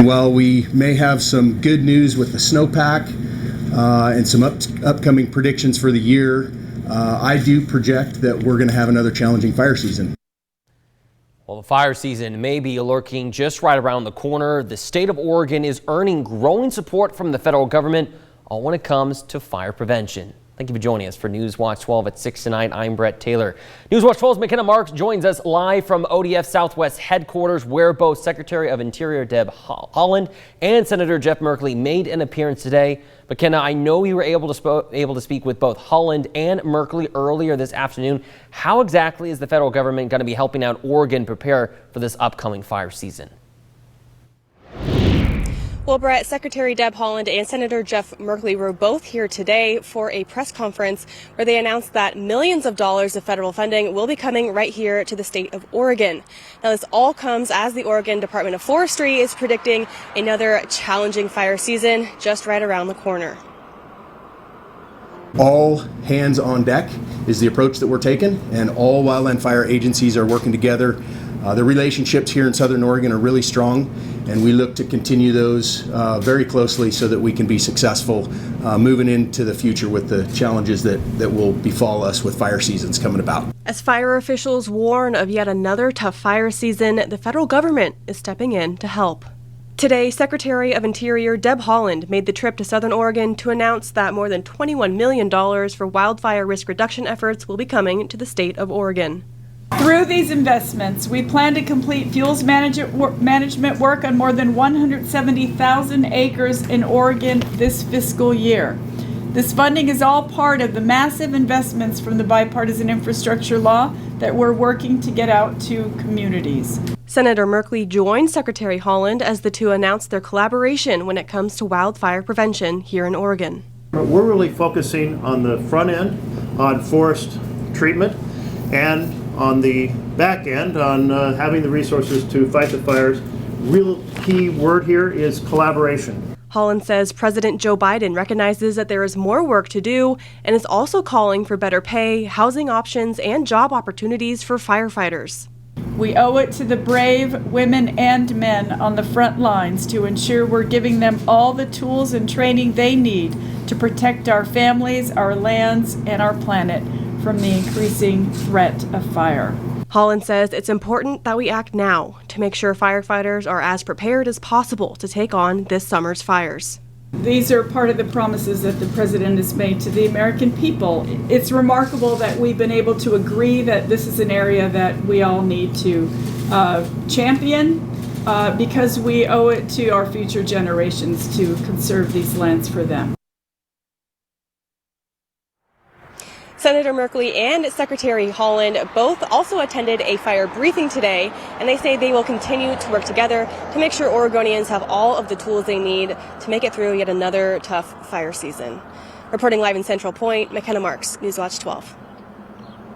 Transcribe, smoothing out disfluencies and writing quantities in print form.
While we may have some good news with the snowpack and some upcoming predictions for the year, I do project that we're going to have another challenging fire season. Well, the fire season may be lurking just right around the corner. The state of Oregon is earning growing support from the federal government when it comes to fire prevention. Thank you for joining us for News Watch 12 at 6 to 9. I'm Brett Taylor. News Watch 12's McKenna Marks joins us live from ODF Southwest headquarters, where both Secretary of Interior Deb Haaland and Senator Jeff Merkley made an appearance today. McKenna, I know you were able to speak with both Haaland and Merkley earlier this afternoon. How exactly is the federal government going to be helping out Oregon prepare for this upcoming fire season? Well, Brett, Secretary Deb Haaland and Senator Jeff Merkley were both here today for a press conference where they announced that millions of dollars of federal funding will be coming right here to the state of Oregon. Now, this all comes as the Oregon Department of Forestry is predicting another challenging fire season just right around the corner. All hands on deck is the approach that we're taking, and all wildland fire agencies are working together. The relationships here in Southern Oregon are really strong, and we look to continue those very closely so that we can be successful moving into the future with the challenges that will befall us with fire seasons coming about. As fire officials warn of yet another tough fire season, the federal government is stepping in to help. Today, Secretary of Interior Deb Haaland made the trip to Southern Oregon to announce that more than $21 million for wildfire risk reduction efforts will be coming to the state of Oregon. Through these investments, we plan to complete fuels management work on more than 170,000 acres in Oregon this fiscal year. This funding is all part of the massive investments from the bipartisan infrastructure law that we're working to get out to communities. Senator Merkley joined Secretary Haaland as the two announced their collaboration when it comes to wildfire prevention here in Oregon. We're really focusing on the front end on forest treatment and on the back end on having the resources to fight the fires. Real key word here is collaboration. Haaland says President Joe Biden recognizes that there is more work to do and is also calling for better pay, housing options, and job opportunities for firefighters. We owe it to the brave women and men on the front lines to ensure we're giving them all the tools and training they need to protect our families, our lands, and our planet from the increasing threat of fire. Haaland says it's important that we act now to make sure firefighters are as prepared as possible to take on this summer's fires. These are part of the promises that the president has made to the American people. It's remarkable that we've been able to agree that this is an area that we all need to champion because we owe it to our future generations to conserve these lands for them. Senator Merkley and Secretary Haaland both also attended a fire briefing today, and they say they will continue to work together to make sure Oregonians have all of the tools they need to make it through yet another tough fire season. Reporting live in Central Point, McKenna Marks, News Watch 12.